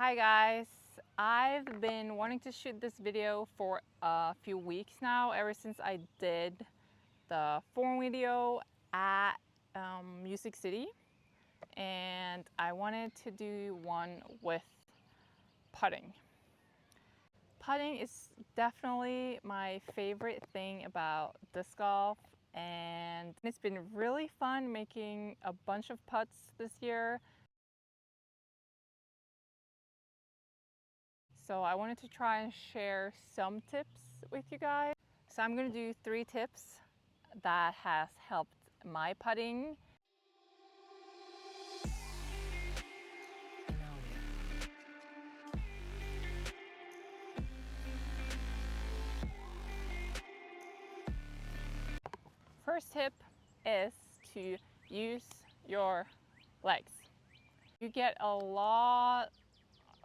Hi guys, I've been wanting to shoot this video for a few weeks now, ever since I did the form video at Music City, and I wanted to do one with putting. Putting is definitely my favorite thing about disc golf, and it's been really fun making a bunch of putts this year. So I wanted to try and share some tips with you guys. So I'm going to do 3 tips that has helped my putting. First tip is to use your legs. You get a lot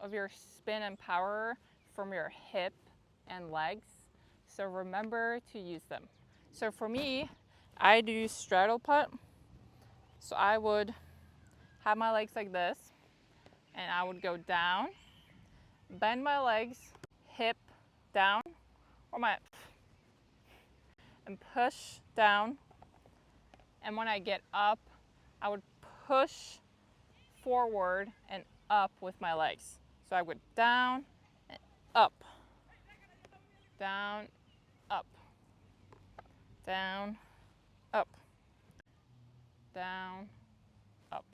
of your spin and power from your hip and legs, so remember to use them. So for me, I do straddle putt. So I would have my legs like this, and I would go down, bend my legs, hip down, and push down. And when I get up, I would push forward and up with my legs. So I would down and up, down, up, down, up, down, up.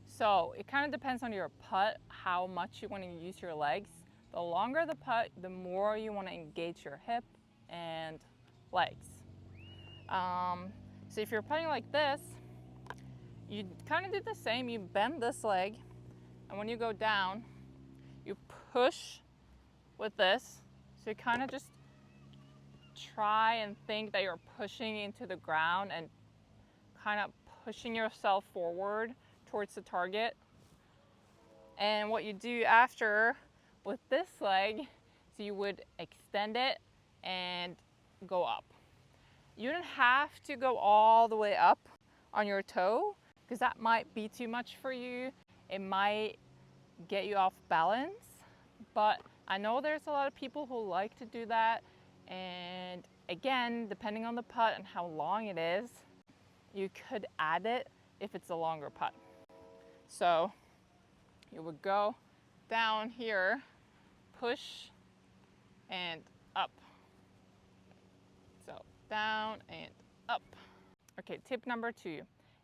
So it kind of depends on your putt, how much you want to use your legs. The longer the putt, the more you want to engage your hip and legs. So if you're putting like this, you kind of do the same. You bend this leg, and when you go down, you push with this. So you kind of just try and think that you're pushing into the ground and kind of pushing yourself forward towards the target. And what you do after with this leg is you would extend it and go up. You don't have to go all the way up on your toe, because that might be too much for you. It might get you off balance, but I know there's a lot of people who like to do that. And again, depending on the putt and how long it is, you could add it if it's a longer putt. So you would go down here, push and up. So down and up. Okay, tip number 2,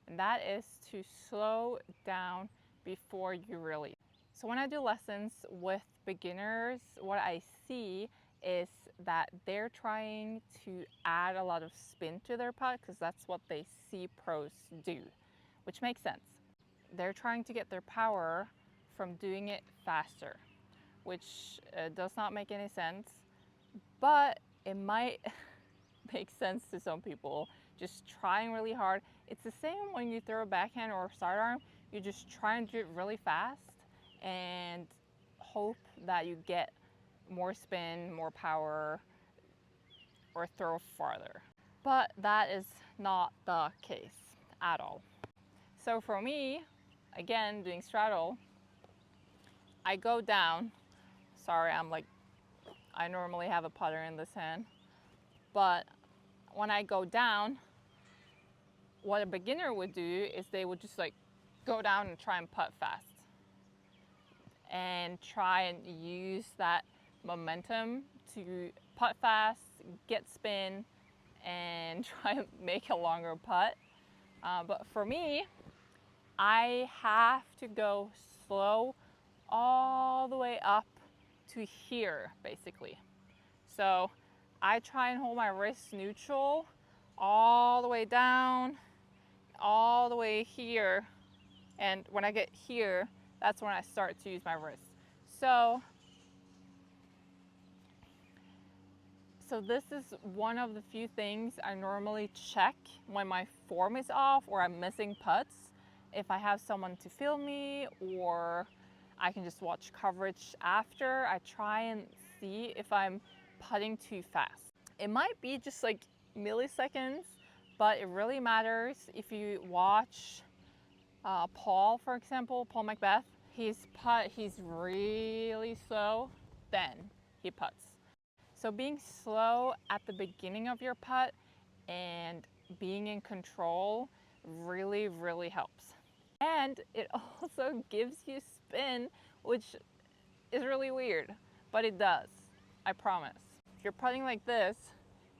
and that is to slow down before you release. So when I do lessons with beginners, what I see is that they're trying to add a lot of spin to their putt because that's what they see pros do, which makes sense. They're trying to get their power from doing it faster, which does not make any sense, but it might make sense to some people. Just trying really hard. It's the same when you throw a backhand or a sidearm. You just try and do it really fast and hope that you get more spin, more power, or throw farther. But that is not the case at all. So for me, again, doing straddle, I go down. Sorry, I normally have a putter in this hand, but when I go down, what a beginner would do is they would just like go down and try and putt fast and try and use that momentum to putt fast, get spin, and try and make a longer putt. But for me, I have to go slow all the way up to here, basically. So I try and hold my wrist neutral all the way down, all the way here. And when I get here, that's when I start to use my wrist. So this is one of the few things I normally check when my form is off or I'm missing putts. If I have someone to film me, or I can just watch coverage after, I try and see if I'm putting too fast. It might be just like milliseconds, but it really matters. If you watch Paul, for example, Paul McBeth, he's really slow, then he putts. So being slow at the beginning of your putt and being in control really, really helps. And it also gives you spin, which is really weird, but it does, I promise. If you're putting like this,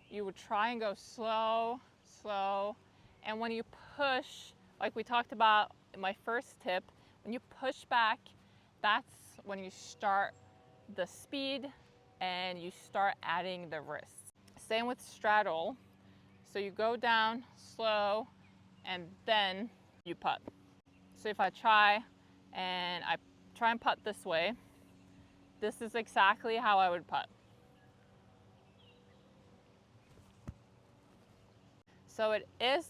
you would try and go slow, slow, and when you push, like we talked about in my first tip, when you push back, that's when you start the speed and you start adding the wrist. Same with straddle. So you go down slow and then you putt. So if I try and putt this way, this is exactly how I would putt. So it is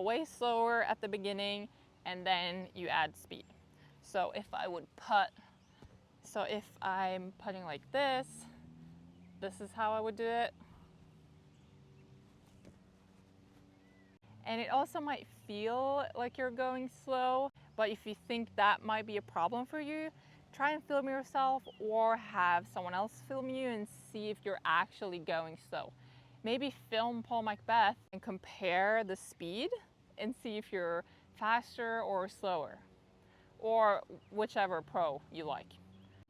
way slower at the beginning and then you add speed. So if I would putt, so if I'm putting like this is how I would do it. And it also might feel like you're going slow, but if you think that might be a problem for you, try and film yourself or have someone else film you and see if you're actually going slow. Maybe film Paul McBeth and compare the speed and see if you're faster or slower, or whichever pro you like.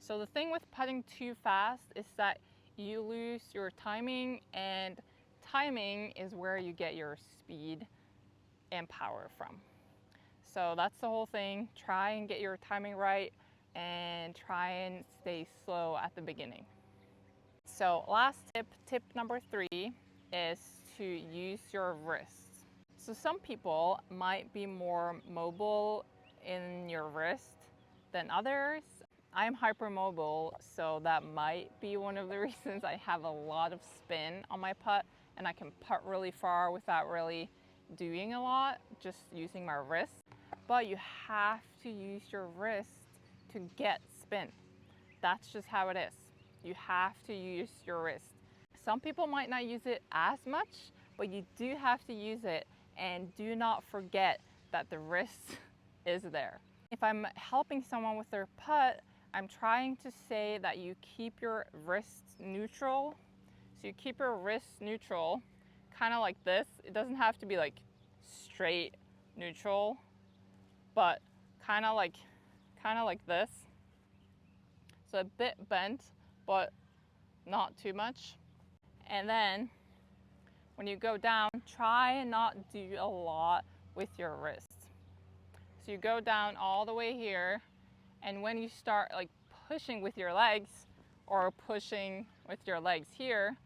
So the thing with putting too fast is that you lose your timing, and timing is where you get your speed and power from. So that's the whole thing. Try and get your timing right and try and stay slow at the beginning. So last tip number 3 is to use your wrists. So some people might be more mobile in your wrist than others. I'm hypermobile, so that might be one of the reasons I have a lot of spin on my putt and I can putt really far without really doing a lot, just using my wrist. But you have to use your wrist to get spin. That's just how it is. You have to use your wrist. Some people might not use it as much, but you do have to use it, and do not forget that the wrist is there. If I'm helping someone with their putt, I'm trying to say that you keep your wrists neutral. So you keep your wrists neutral, kind of like this. It doesn't have to be like straight neutral, but kind of like this. So a bit bent, but not too much. And then when you go down, try and not do a lot with your wrist. So you go down all the way here, and when you start like pushing with your legs or pushing with your legs here,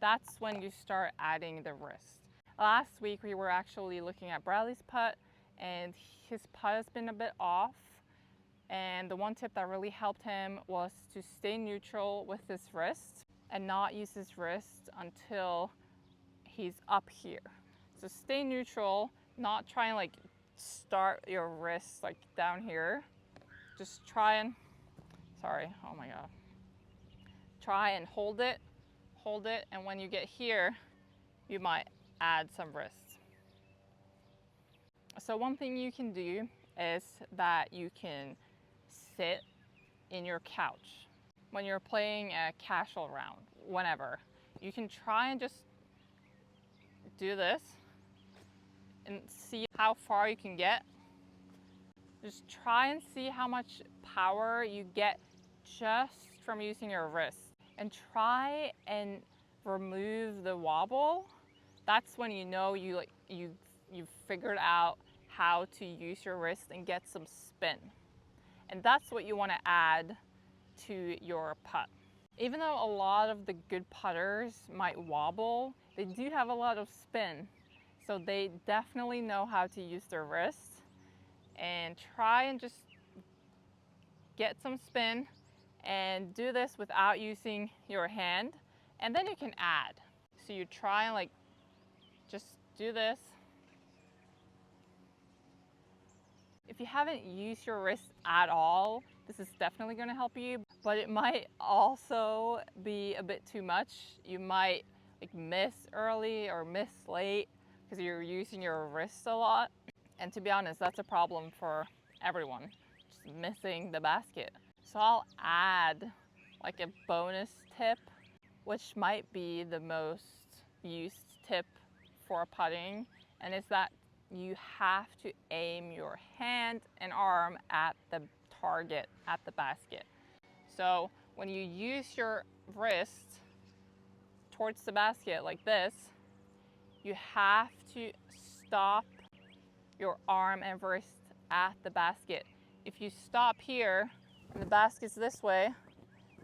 that's when you start adding the wrist. Last week we were actually looking at Bradley's putt, and his putt has been a bit off. And the one tip that really helped him was to stay neutral with his wrist and not use his wrist until he's up here. So stay neutral, not try and like start your wrist like down here. Just try and, sorry, oh my God. Try and hold it, and when you get here, you might add some wrist. So one thing you can do is that you can sit in your couch when you're playing a casual round, whenever. You can try and just do this and see how far you can get. Just try and see how much power you get just from using your wrist, and try and remove the wobble. That's when you know you've figured out how to use your wrist and get some spin. And that's what you want to add to your putt. Even though a lot of the good putters might wobble, they do have a lot of spin. So they definitely know how to use their wrist. And try and just get some spin and do this without using your hand. And then you can add. So you try and like just do this. If you haven't used your wrist at all, this is definitely going to help you, but it might also be a bit too much. You might like miss early or miss late because you're using your wrist a lot. And to be honest, that's a problem for everyone. missing the basket. So I'll add like a bonus tip, which might be the most used tip for putting, and it's that you have to aim your hand and arm at the target, at the basket. So when you use your wrist towards the basket like this, you have to stop your arm and wrist at the basket. If you stop here and the basket's this way,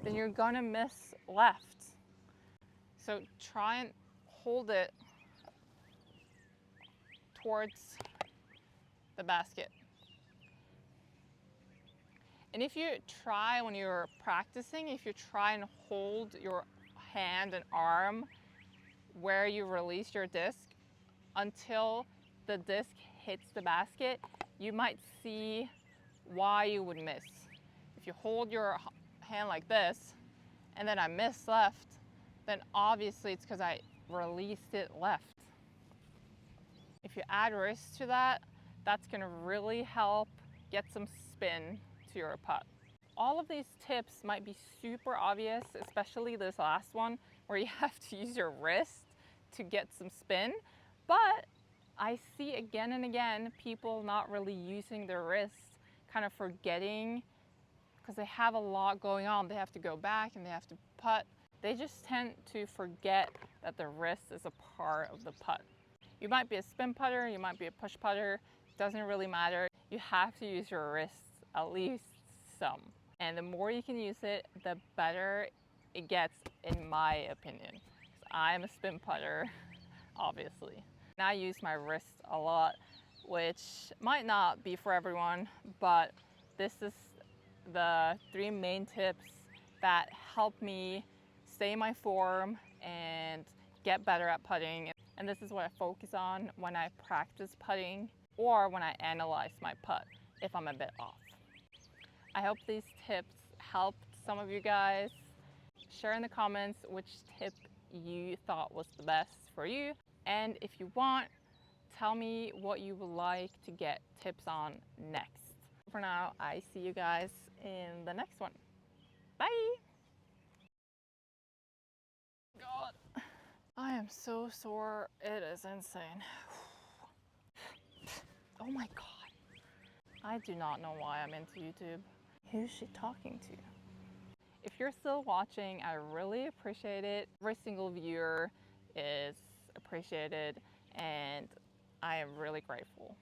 then you're gonna miss left. So try and hold it towards the basket. And if you try, when you're practicing, if you try and hold your hand and arm where you release your disc until the disc hits the basket, you might see why you would miss. If you hold your hand like this and then I miss left, then obviously it's because I released it left. If you add wrist to that, that's gonna really help get some spin to your putt. All of these tips might be super obvious, especially this last one where you have to use your wrist to get some spin, but I see again and again people not really using their wrist, kind of forgetting because they have a lot going on. They have to go back and they have to putt. They just tend to forget that the wrist is a part of the putt. You might be a spin putter, you might be a push putter, doesn't really matter. You have to use your wrists at least some. And the more you can use it, the better it gets, in my opinion. I'm a spin putter, obviously. And I use my wrist a lot, which might not be for everyone, but this is the 3 main tips that help me stay in my form and get better at putting. And this is what I focus on when I practice putting or when I analyze my putt if I'm a bit off. I hope these tips helped some of you guys. Share in the comments which tip you thought was the best for you. And if you want, tell me what you would like to get tips on next. For now, I see you guys in the next one. Bye! God, I am so sore. It is insane. Oh my God. I do not know why I'm into YouTube. Who's she talking to? If you're still watching, I really appreciate it. Every single viewer is appreciated and I am really grateful.